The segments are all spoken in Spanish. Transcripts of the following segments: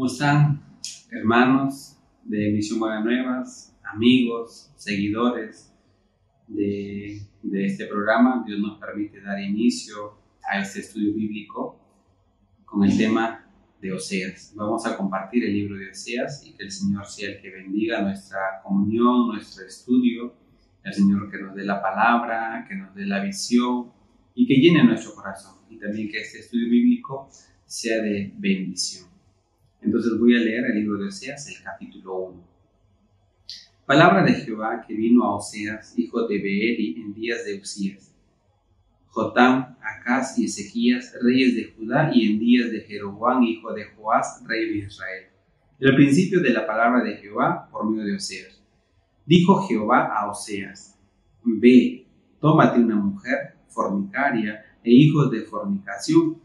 ¿Cómo están, hermanos de Misión Buenas Nuevas, amigos, seguidores de este programa? Dios nos permite dar inicio a este estudio bíblico con el tema de Oseas. Vamos a compartir el libro de Oseas y que el Señor sea el que bendiga nuestra comunión, nuestro estudio, el Señor que nos dé la palabra, que nos dé la visión y que llene nuestro corazón, y también que este estudio bíblico sea de bendición. Entonces voy a leer el libro de Oseas, el capítulo 1. Palabra de Jehová que vino a Oseas, hijo de Beeri, en días de Usías, Jotam, Acaz y Ezequías, reyes de Judá, y en días de Jeroboam, hijo de Joás, rey de Israel. El principio de la palabra de Jehová por medio de Oseas. Dijo Jehová a Oseas: Ve, tómate una mujer fornicaria e hijos de fornicación,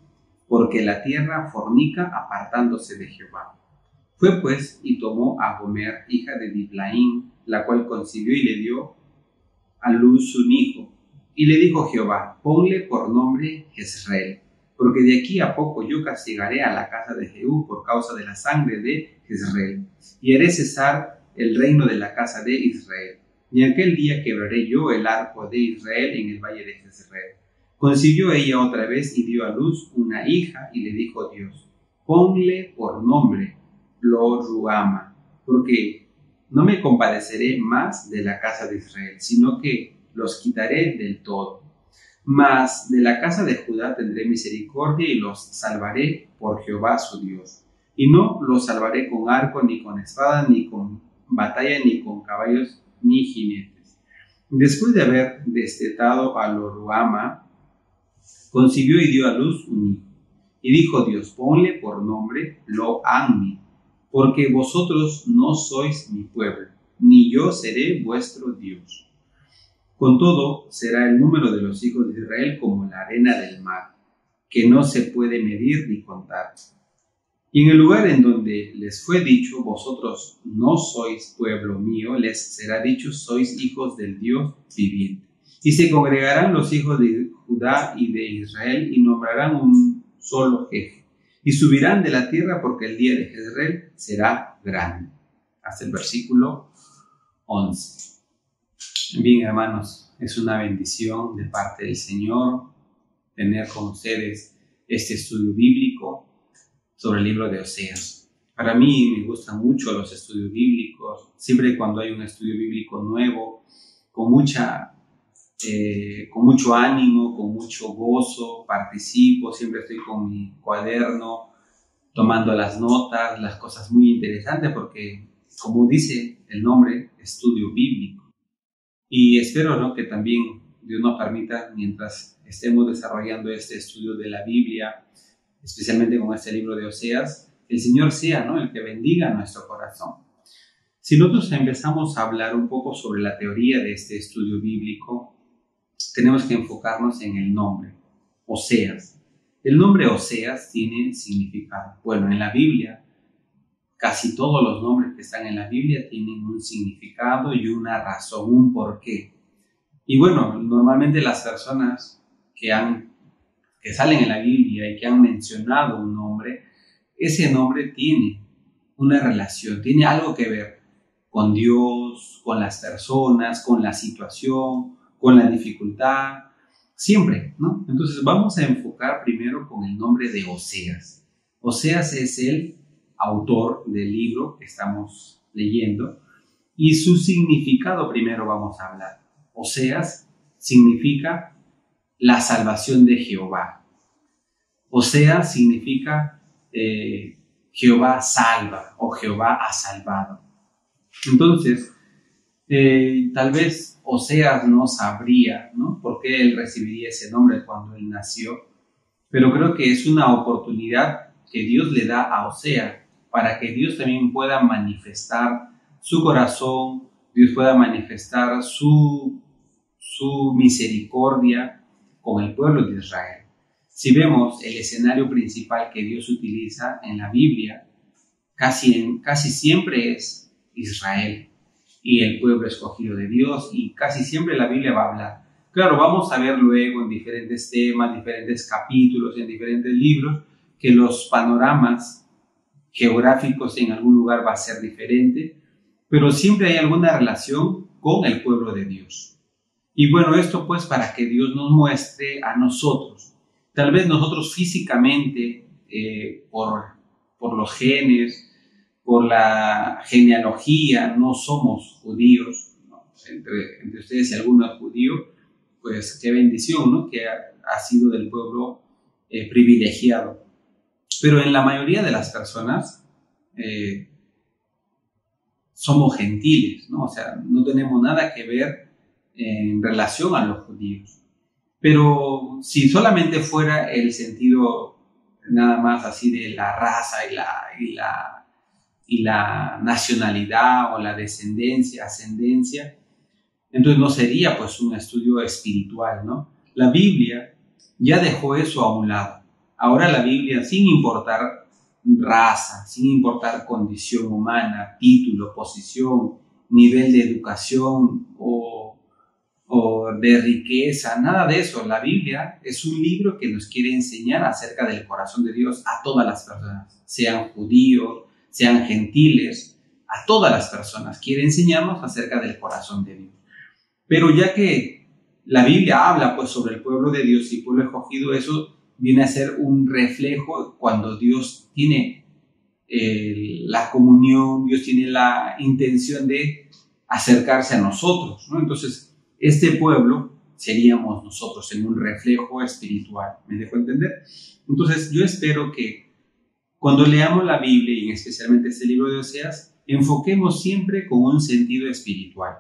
porque la tierra fornica apartándose de Jehová. Fue pues y tomó a Gomer, hija de Diblaim, la cual concibió y le dio a luz un hijo. Y le dijo Jehová: Ponle por nombre Jezreel, porque de aquí a poco yo castigaré a la casa de Jehú por causa de la sangre de Jezreel, y haré cesar el reino de la casa de Israel. Y en aquel día quebraré yo el arco de Israel en el valle de Jezreel. Concibió ella otra vez y dio a luz una hija, y le dijo Dios: Ponle por nombre Lo-ruhama, porque no me compadeceré más de la casa de Israel, sino que los quitaré del todo. Mas de la casa de Judá tendré misericordia y los salvaré por Jehová su Dios. Y no los salvaré con arco, ni con espada, ni con batalla, ni con caballos, ni jinetes. Después de haber destetado a Lo-ruhama, concibió y dio a luz un hijo. Y dijo Dios: Ponle por nombre Lo-ammi, porque vosotros no sois mi pueblo, ni yo seré vuestro Dios. Con todo, será el número de los hijos de Israel como la arena del mar, que no se puede medir ni contar. Y en el lugar en donde les fue dicho: Vosotros no sois pueblo mío, les será dicho: Sois hijos del Dios viviente. Y se congregarán los hijos de Judá y de Israel, y nombrarán un solo jefe, y subirán de la tierra, porque el día de Jezreel será grande. Hasta el versículo 11. Bien, hermanos, es una bendición de parte del Señor tener con ustedes este estudio bíblico sobre el libro de Oseas. Para mí me gustan mucho los estudios bíblicos. Siempre cuando hay un estudio bíblico nuevo, con mucho ánimo, con mucho gozo, participo. Siempre estoy con mi cuaderno, tomando las notas, las cosas muy interesantes, porque, como dice el nombre, estudio bíblico. Y espero, ¿no?, que también Dios nos permita, mientras estemos desarrollando este estudio de la Biblia, especialmente con este libro de Oseas, el Señor sea, ¿no?, el que bendiga nuestro corazón. Si nosotros empezamos a hablar un poco sobre la teoría de este estudio bíblico, tenemos que enfocarnos en el nombre, Oseas. El nombre Oseas tiene significado. Bueno, en la Biblia, casi todos los nombres que están en la Biblia tienen un significado y una razón, un porqué. Y bueno, normalmente las personas que salen en la Biblia y que han mencionado un nombre, ese nombre tiene una relación, tiene algo que ver con Dios, con las personas, con la situación, con la dificultad, siempre, ¿no? Entonces vamos a enfocar primero con el nombre de Oseas. Oseas es el autor del libro que estamos leyendo, y su significado primero vamos a hablar. Oseas significa la salvación de Jehová. Oseas significa Jehová salva, o Jehová ha salvado. Entonces, tal vez Oseas no sabría, ¿no?, por qué él recibiría ese nombre cuando él nació, pero creo que es una oportunidad que Dios le da a Oseas para que Dios también pueda manifestar su corazón, Dios pueda manifestar su misericordia con el pueblo de Israel. Si vemos el escenario principal que Dios utiliza en la Biblia, casi siempre es Israel y el pueblo escogido de Dios, y casi siempre la Biblia va a hablar. Claro, vamos a ver luego en diferentes temas, diferentes capítulos, en diferentes libros, que los panoramas geográficos en algún lugar va a ser diferente, pero siempre hay alguna relación con el pueblo de Dios. Y bueno, esto pues para que Dios nos muestre a nosotros. Tal vez nosotros físicamente, por los genes, por la genealogía, no somos judíos, ¿no? Entre ustedes, si alguno es judío, pues qué bendición, ¿no? Que ha sido del pueblo privilegiado. Pero en la mayoría de las personas somos gentiles, ¿no? O sea, no tenemos nada que ver en relación a los judíos. Pero si solamente fuera el sentido nada más así de la raza y la nacionalidad o la descendencia, ascendencia, entonces no sería pues un estudio espiritual, ¿no? La Biblia ya dejó eso a un lado. Ahora la Biblia, sin importar raza, sin importar condición humana, título, posición, nivel de educación o de riqueza, nada de eso. La Biblia es un libro que nos quiere enseñar acerca del corazón de Dios a todas las personas, sean judíos, sean gentiles, a todas las personas. Quiere enseñarnos acerca del corazón de Dios. Pero ya que la Biblia habla pues sobre el pueblo de Dios y el pueblo escogido, eso viene a ser un reflejo cuando Dios tiene la comunión, Dios tiene la intención de acercarse a nosotros, ¿no? Entonces, este pueblo seríamos nosotros en un reflejo espiritual. ¿Me dejo entender? Entonces, yo espero que cuando leamos la Biblia, y especialmente este libro de Oseas, enfoquemos siempre con un sentido espiritual.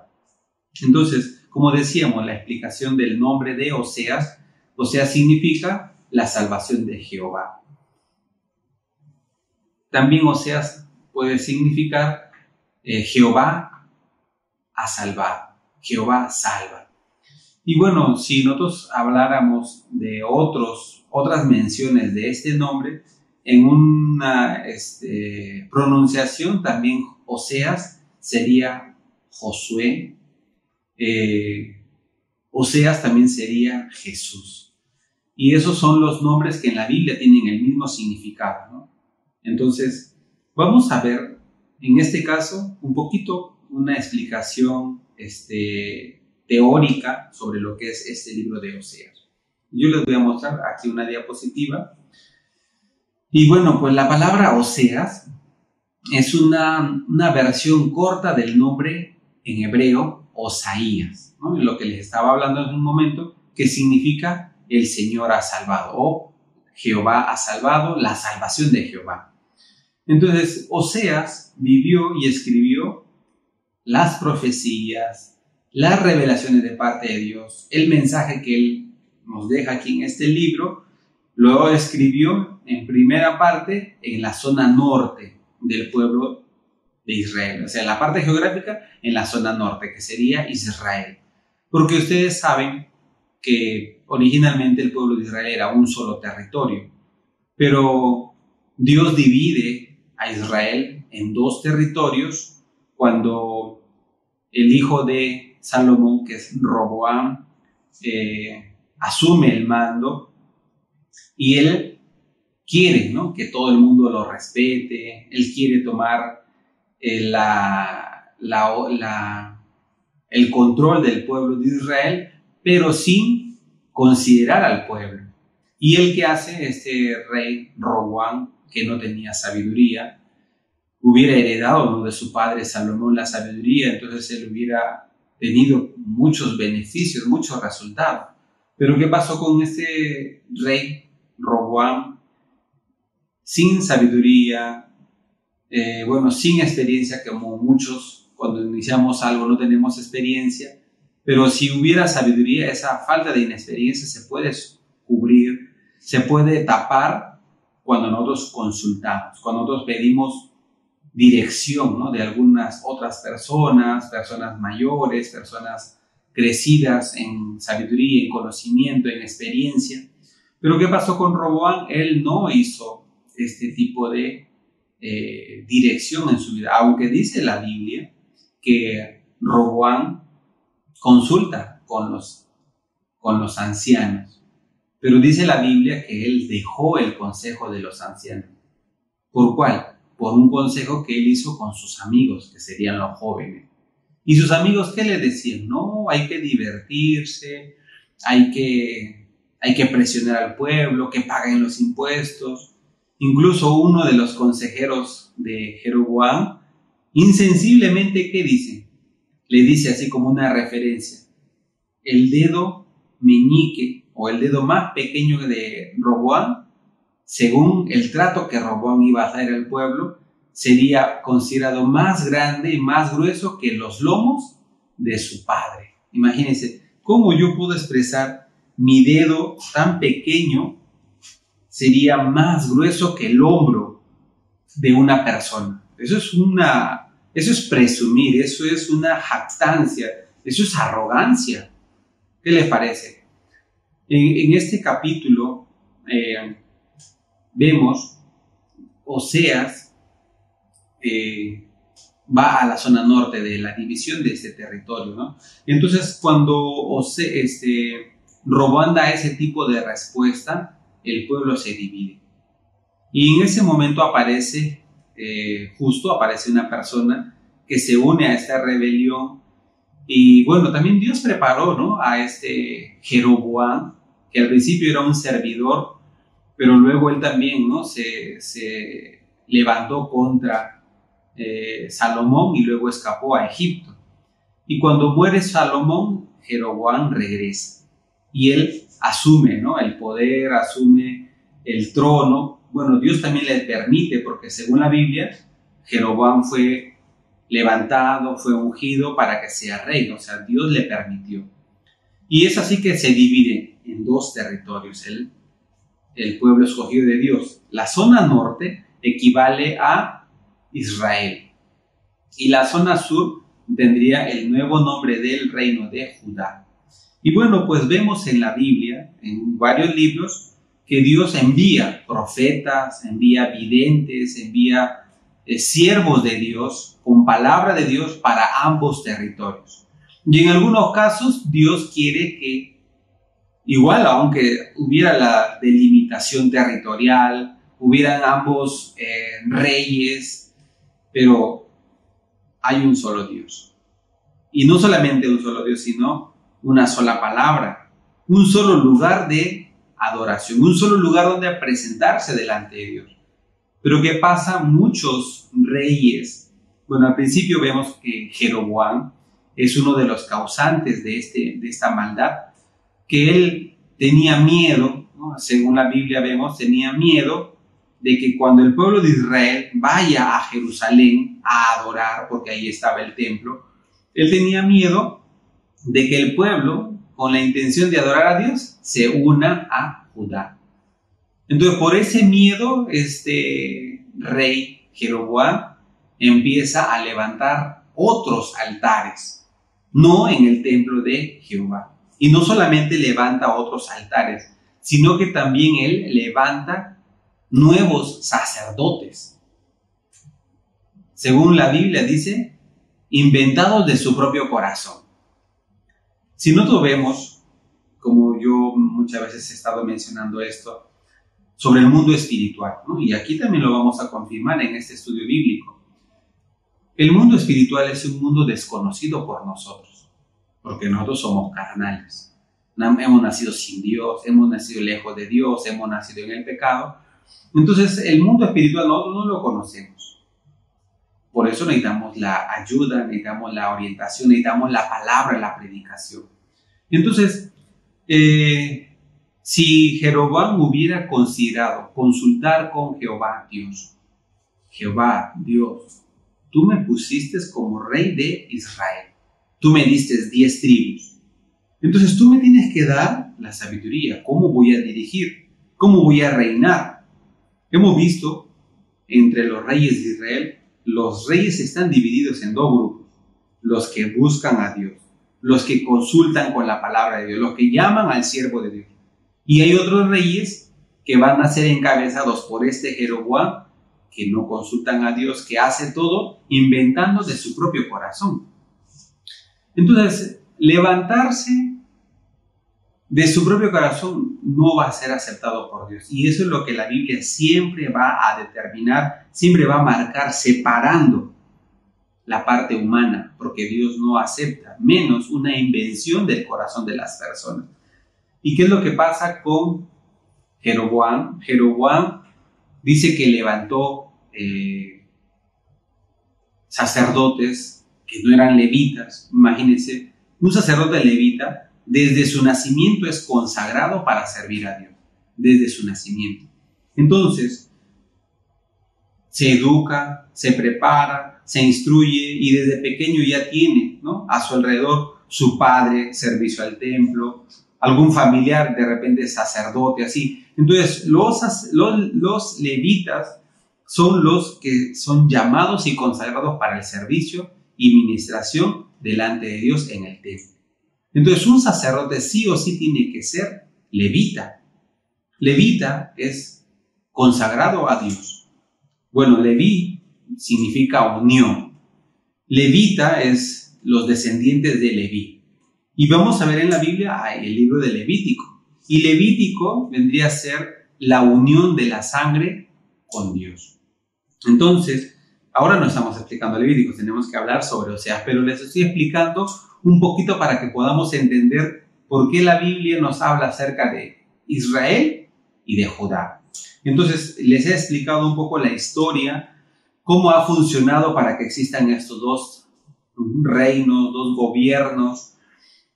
Entonces, como decíamos, la explicación del nombre de Oseas, Oseas significa la salvación de Jehová. También Oseas puede significar Jehová ha salvado, Jehová salva. Y bueno, si nosotros habláramos de otras menciones de este nombre, en una pronunciación también Oseas sería Josué, Oseas también sería Jesús. Y esos son los nombres que en la Biblia tienen el mismo significado, ¿no? Entonces, vamos a ver, en este caso, un poquito una explicación teórica sobre lo que es este libro de Oseas. Yo les voy a mostrar aquí una diapositiva. Y bueno, pues la palabra Oseas es una versión corta del nombre en hebreo Osaías, ¿no? Lo que les estaba hablando en un momento, que significa el Señor ha salvado o Jehová ha salvado, la salvación de Jehová. Entonces, Oseas vivió y escribió las profecías, las revelaciones de parte de Dios, el mensaje que él nos deja aquí en este libro, lo escribió en primera parte en la zona norte del pueblo de Israel, o sea, la parte geográfica en la zona norte, que sería Israel. Porque ustedes saben que originalmente el pueblo de Israel era un solo territorio, pero Dios divide a Israel en dos territorios cuando el hijo de Salomón, que es Roboam, asume el mando y él quiere, ¿no?, que todo el mundo lo respete. Él quiere tomar el control del pueblo de Israel, pero sin considerar al pueblo. Y él, que hace este rey Roboam, que no tenía sabiduría, hubiera heredado, ¿no?, de su padre Salomón la sabiduría, entonces él hubiera tenido muchos beneficios, muchos resultados. Pero ¿qué pasó con este rey Roboam? Sin sabiduría, sin experiencia, como muchos cuando iniciamos algo no tenemos experiencia, pero si hubiera sabiduría, esa falta de inexperiencia se puede cubrir, se puede tapar cuando nosotros consultamos, cuando nosotros pedimos dirección, ¿no?, de algunas otras personas mayores, personas crecidas en sabiduría, en conocimiento, en experiencia. Pero ¿qué pasó con Roboam? Él no hizo este tipo de dirección en su vida, aunque dice la Biblia que Roboam consulta con los ancianos, pero dice la Biblia que él dejó el consejo de los ancianos. ¿Por cuál? por un consejo que él hizo con sus amigos, que serían los jóvenes. Y sus amigos, ¿qué le decían? No, hay que divertirse, hay que presionar al pueblo, que paguen los impuestos. Incluso uno de los consejeros de Jeroboam, insensiblemente, ¿qué dice? Le dice así como una referencia: el dedo meñique o el dedo más pequeño de Roboam, según el trato que Roboam iba a hacer al pueblo, sería considerado más grande y más grueso que los lomos de su padre. Imagínense, ¿cómo yo puedo expresar mi dedo tan pequeño? Sería más grueso que el hombro de una persona. Eso es presumir, eso es una jactancia, eso es arrogancia. ¿Qué les parece? En este capítulo vemos Oseas va a la zona norte de la división de este territorio, ¿no? Entonces, cuando Roboam da ese tipo de respuesta, el pueblo se divide. Y en ese momento aparece una persona que se une a esta rebelión. Y bueno, también Dios preparó, ¿no?, a este Jeroboam, que al principio era un servidor, pero luego él también, ¿no?, se levantó contra Salomón y luego escapó a Egipto. Y cuando muere Salomón, Jeroboam regresa y él asume, ¿no?, el poder, asume el trono. Bueno, Dios también le permite, porque según la Biblia, Jeroboam fue levantado, fue ungido para que sea rey, o sea, Dios le permitió. Y es así que se divide en dos territorios, el pueblo escogido de Dios. La zona norte equivale a Israel, y la zona sur tendría el nuevo nombre del reino de Judá. Y bueno, pues vemos en la Biblia, en varios libros, que Dios envía profetas, envía videntes, envía siervos de Dios, con palabra de Dios para ambos territorios. Y en algunos casos Dios quiere que, igual aunque hubiera la delimitación territorial, hubieran ambos reyes, pero hay un solo Dios. Y no solamente un solo Dios, sino una sola palabra, un solo lugar de adoración, un solo lugar donde presentarse delante de Dios. Pero ¿qué pasa? Muchos reyes, bueno, al principio vemos que Jeroboam es uno de los causantes de esta maldad, que él tenía miedo, ¿no? Según la Biblia vemos, tenía miedo de que cuando el pueblo de Israel vaya a Jerusalén a adorar, porque ahí estaba el templo, él tenía miedo de que el pueblo, con la intención de adorar a Dios, se una a Judá. Entonces, por ese miedo, este rey Jeroboam empieza a levantar otros altares, no en el templo de Jehová. Y no solamente levanta otros altares, sino que también él levanta nuevos sacerdotes. Según la Biblia dice, inventados de su propio corazón. Si nosotros vemos, como yo muchas veces he estado mencionando esto, sobre el mundo espiritual, ¿no?, y aquí también lo vamos a confirmar en este estudio bíblico, el mundo espiritual es un mundo desconocido por nosotros, porque nosotros somos carnales. Hemos nacido sin Dios, hemos nacido lejos de Dios, hemos nacido en el pecado. Entonces, el mundo espiritual nosotros no lo conocemos. Por eso necesitamos la ayuda, necesitamos la orientación, necesitamos la palabra, la predicación. Entonces, si Jeroboam hubiera considerado consultar con Jehová Dios, Jehová Dios, tú me pusiste como rey de Israel, tú me diste 10 tribus, entonces tú me tienes que dar la sabiduría, cómo voy a dirigir, cómo voy a reinar. Hemos visto entre los reyes de Israel, los reyes están divididos en dos grupos: los que buscan a Dios, los que consultan con la palabra de Dios, los que llaman al siervo de Dios. Y hay otros reyes que van a ser encabezados por este Jeroboam, que no consultan a Dios, que hace todo inventando de su propio corazón. Entonces, levantarse de su propio corazón no va a ser aceptado por Dios. Y eso es lo que la Biblia siempre va a determinar, siempre va a marcar, separando la parte humana, porque Dios no acepta menos una invención del corazón de las personas. ¿Y qué es lo que pasa con Jeroboam? Jeroboam dice que levantó sacerdotes que no eran levitas. Imagínense, un sacerdote levita desde su nacimiento es consagrado para servir a Dios, desde su nacimiento. Entonces, se educa, se prepara, se instruye y desde pequeño ya tiene, ¿no?, a su alrededor su padre, servicio al templo, algún familiar de repente sacerdote, así. Entonces los levitas son los que son llamados y consagrados para el servicio y ministración delante de Dios en el templo. Entonces un sacerdote sí o sí tiene que ser levita. Levita es consagrado a Dios. Bueno, Leví significa unión. Levita es los descendientes de Leví. Y vamos a ver en la Biblia el libro de Levítico. Y Levítico vendría a ser la unión de la sangre con Dios. Entonces, ahora no estamos explicando Levítico, tenemos que hablar sobre Oseas, pero les estoy explicando un poquito para que podamos entender por qué la Biblia nos habla acerca de Israel y de Judá. Entonces, les he explicado un poco la historia, cómo ha funcionado para que existan estos dos reinos, dos gobiernos,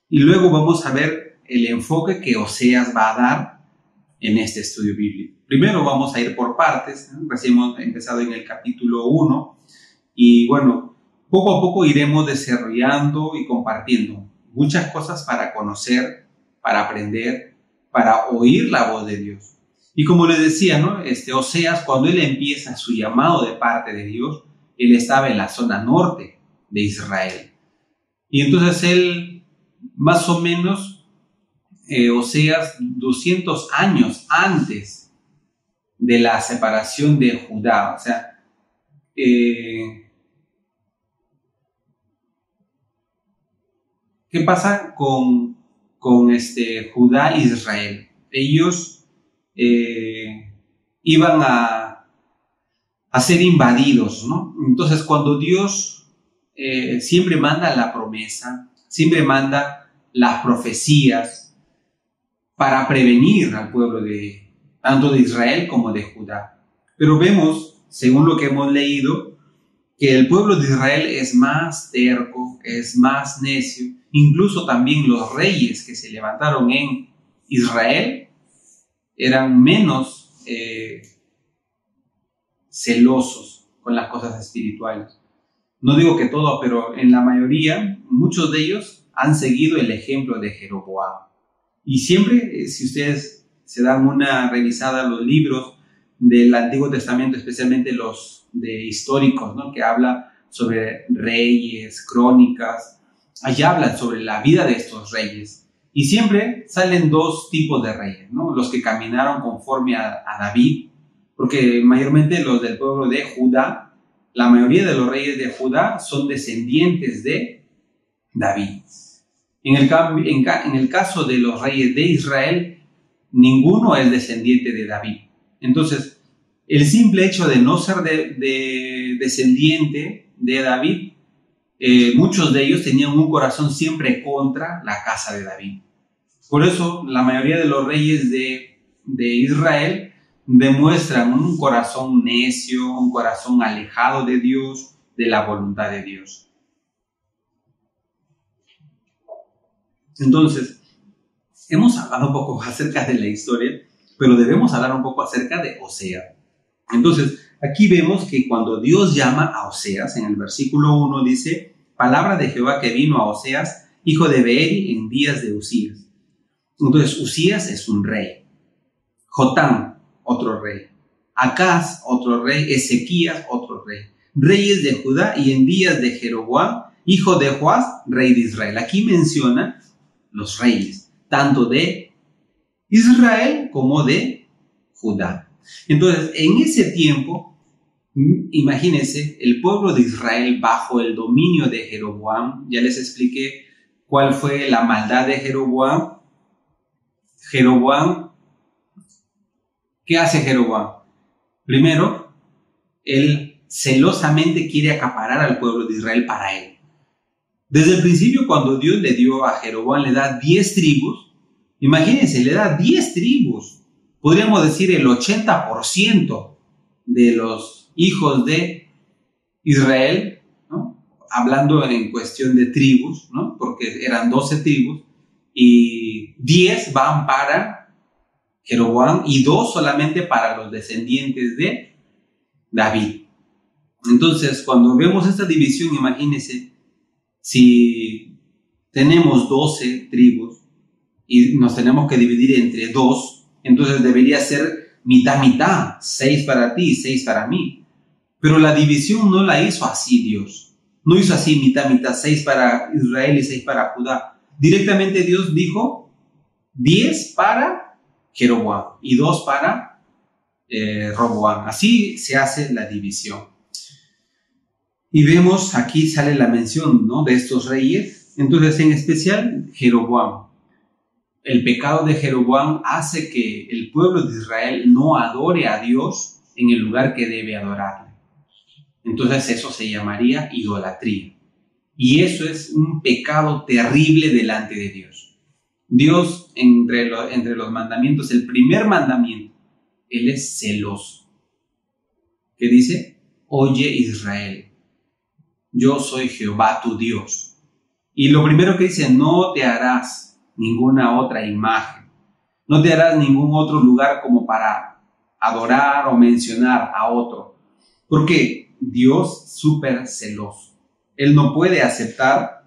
y luego vamos a ver el enfoque que Oseas va a dar en este estudio bíblico. Primero vamos a ir por partes, ¿no? Recién hemos empezado en el capítulo 1 y bueno, poco a poco iremos desarrollando y compartiendo muchas cosas para conocer, para aprender, para oír la voz de Dios. Y como les decía, ¿no?, Oseas, cuando él empieza su llamado de parte de Dios, él estaba en la zona norte de Israel. Y entonces él, más o menos, Oseas, 200 años antes de la separación de Judá, o sea, ¿qué pasa con Judá e Israel? Ellos iban a ser invadidos, ¿no? Entonces, cuando Dios siempre manda la promesa, siempre manda las profecías para prevenir al pueblo tanto de Israel como de Judá. Pero vemos, según lo que hemos leído, que el pueblo de Israel es más terco, es más necio. Incluso también los reyes que se levantaron en Israel eran menos celosos con las cosas espirituales. No digo que todos, pero en la mayoría, muchos de ellos han seguido el ejemplo de Jeroboam. Y siempre, si ustedes se dan una revisada a los libros del Antiguo Testamento, especialmente los de históricos, ¿no?, que habla sobre reyes, crónicas, allá hablan sobre la vida de estos reyes. Y siempre salen dos tipos de reyes, ¿no? Los que caminaron conforme a David, porque mayormente los del pueblo de Judá, la mayoría de los reyes de Judá son descendientes de David. En el caso de los reyes de Israel, ninguno es descendiente de David. Entonces, el simple hecho de no ser descendiente de David, muchos de ellos tenían un corazón siempre contra la casa de David. Por eso, la mayoría de los reyes de Israel demuestran un corazón necio, un corazón alejado de Dios, de la voluntad de Dios. Entonces, hemos hablado un poco acerca de la historia, pero debemos hablar un poco acerca de Oseas. Entonces, aquí vemos que cuando Dios llama a Oseas, en el versículo 1 dice: palabra de Jehová que vino a Oseas, hijo de Beeri, en días de Usías. Entonces, Usías es un rey. Jotam, otro rey. Acaz, otro rey. Ezequías, otro rey. Reyes de Judá y en días de Jeroboam, hijo de Joás, rey de Israel. Aquí menciona los reyes, tanto de Israel como de Judá. Entonces, en ese tiempo, imagínense, el pueblo de Israel bajo el dominio de Jeroboam, ya les expliqué cuál fue la maldad de Jeroboam, Jeroboam, ¿qué hace Jeroboam? Primero, él celosamente quiere acaparar al pueblo de Israel para él. Desde el principio, cuando Dios le dio a Jeroboam, le da 10 tribus. Imagínense, le da 10 tribus. Podríamos decir el 80% de los hijos de Israel, ¿no? Hablando en cuestión de tribus, ¿no? Porque eran 12 tribus, y 10 van para Jeroboam y 2 solamente para los descendientes de David. Entonces, cuando vemos esta división, imagínense, si tenemos 12 tribus y nos tenemos que dividir entre 2, entonces debería ser mitad, 6 para ti y 6 para mí. Pero la división no la hizo así Dios. No hizo así mitad, 6 para Israel y 6 para Judá. Directamente Dios dijo 10 para Jeroboam y 2 para Roboam. Así se hace la división. Y vemos, aquí sale la mención, ¿no?, de estos reyes. Entonces, en especial, Jeroboam. El pecado de Jeroboam hace que el pueblo de Israel no adore a Dios en el lugar que debe adorarle. Entonces, eso se llamaría idolatría. Y eso es un pecado terrible delante de Dios. Dios, entre los mandamientos, el primer mandamiento, Él es celoso. ¿Qué dice? Oye, Israel, yo soy Jehová tu Dios. Y lo primero que dice, no te harás ninguna otra imagen. No te harás ningún otro lugar como para adorar o mencionar a otro. Porque Dios súper celoso. Él no puede aceptar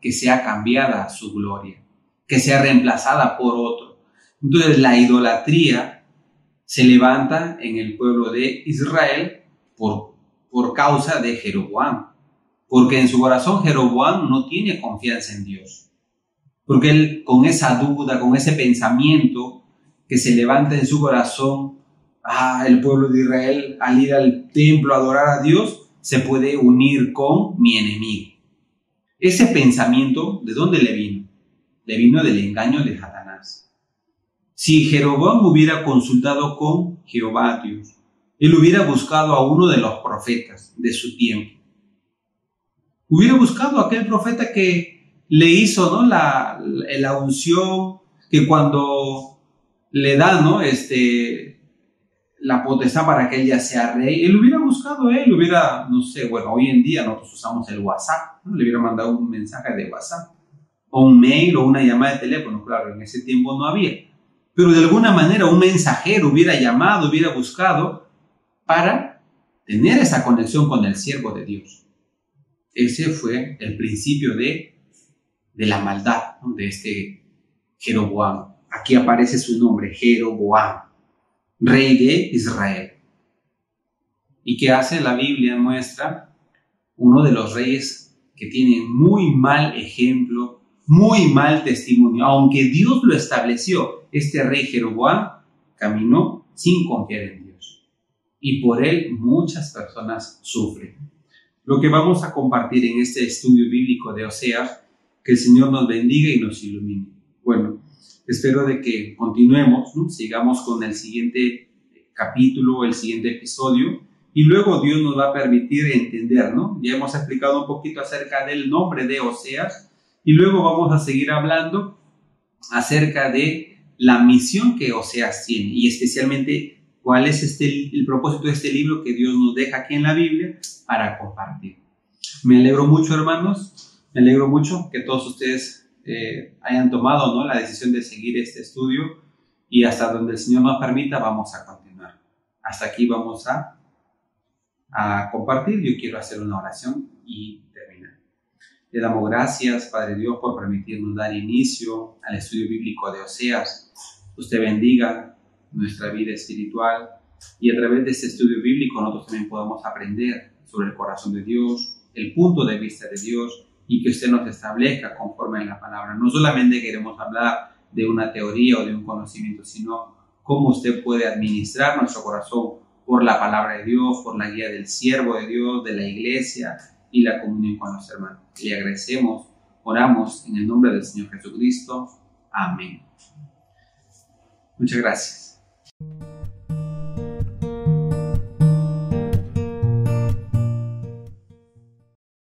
que sea cambiada su gloria, que sea reemplazada por otro. Entonces la idolatría se levanta en el pueblo de Israel por causa de Jeroboam. Porque en su corazón Jeroboam no tiene confianza en Dios. Porque él, con esa duda, con ese pensamiento que se levanta en su corazón, el pueblo de Israel al ir al templo a adorar a Dios, se puede unir con mi enemigo. Ese pensamiento, ¿de dónde le vino? Le vino del engaño de Satanás. Si Jeroboam hubiera consultado con Jehová Dios, él hubiera buscado a uno de los profetas de su tiempo. Hubiera buscado a aquel profeta que le hizo, ¿no?, la unción, que cuando le da, ¿no?, la potestad para que él ya sea rey, él hubiera buscado a él, no sé, bueno, hoy en día nosotros usamos el WhatsApp, ¿no? Le hubiera mandado un mensaje de WhatsApp, o un mail, o una llamada de teléfono. Claro, en ese tiempo no había. Pero de alguna manera un mensajero hubiera llamado, hubiera buscado para tener esa conexión con el siervo de Dios. Ese fue el principio de la maldad, ¿no?, de este Jeroboam. Aquí aparece su nombre, Jeroboam, rey de Israel. ¿Y qué hace? La Biblia muestra uno de los reyes que tiene muy mal ejemplo, muy mal testimonio. Aunque Dios lo estableció, este rey Jeroboam caminó sin confiar en Dios. Y por él muchas personas sufren. Lo que vamos a compartir en este estudio bíblico de Oseas, que el Señor nos bendiga y nos ilumine. Bueno, espero de que continuemos, ¿no?, sigamos con el siguiente capítulo, el siguiente episodio, y luego Dios nos va a permitir entender, ¿no? Ya hemos explicado un poquito acerca del nombre de Oseas, y luego vamos a seguir hablando acerca de la misión que Oseas tiene, y especialmente cuál es el propósito de este libro que Dios nos deja aquí en la Biblia para compartir. Me alegro mucho, hermanos, me alegro mucho que todos ustedes hayan tomado, ¿no?, la decisión de seguir este estudio, y hasta donde el Señor nos permita vamos a continuar. Hasta aquí vamos a compartir. Yo quiero hacer una oración y terminar. Le damos gracias, Padre Dios, por permitirnos dar inicio al estudio bíblico de Oseas. Usted bendiga nuestra vida espiritual, y a través de este estudio bíblico nosotros también podamos aprender sobre el corazón de Dios, el punto de vista de Dios, y que usted nos establezca conforme a la palabra. No solamente queremos hablar de una teoría o de un conocimiento, sino cómo usted puede administrar nuestro corazón por la palabra de Dios, por la guía del siervo de Dios, de la iglesia y la comunión con los hermanos. Le agradecemos, oramos en el nombre del Señor Jesucristo. Amén. Muchas gracias.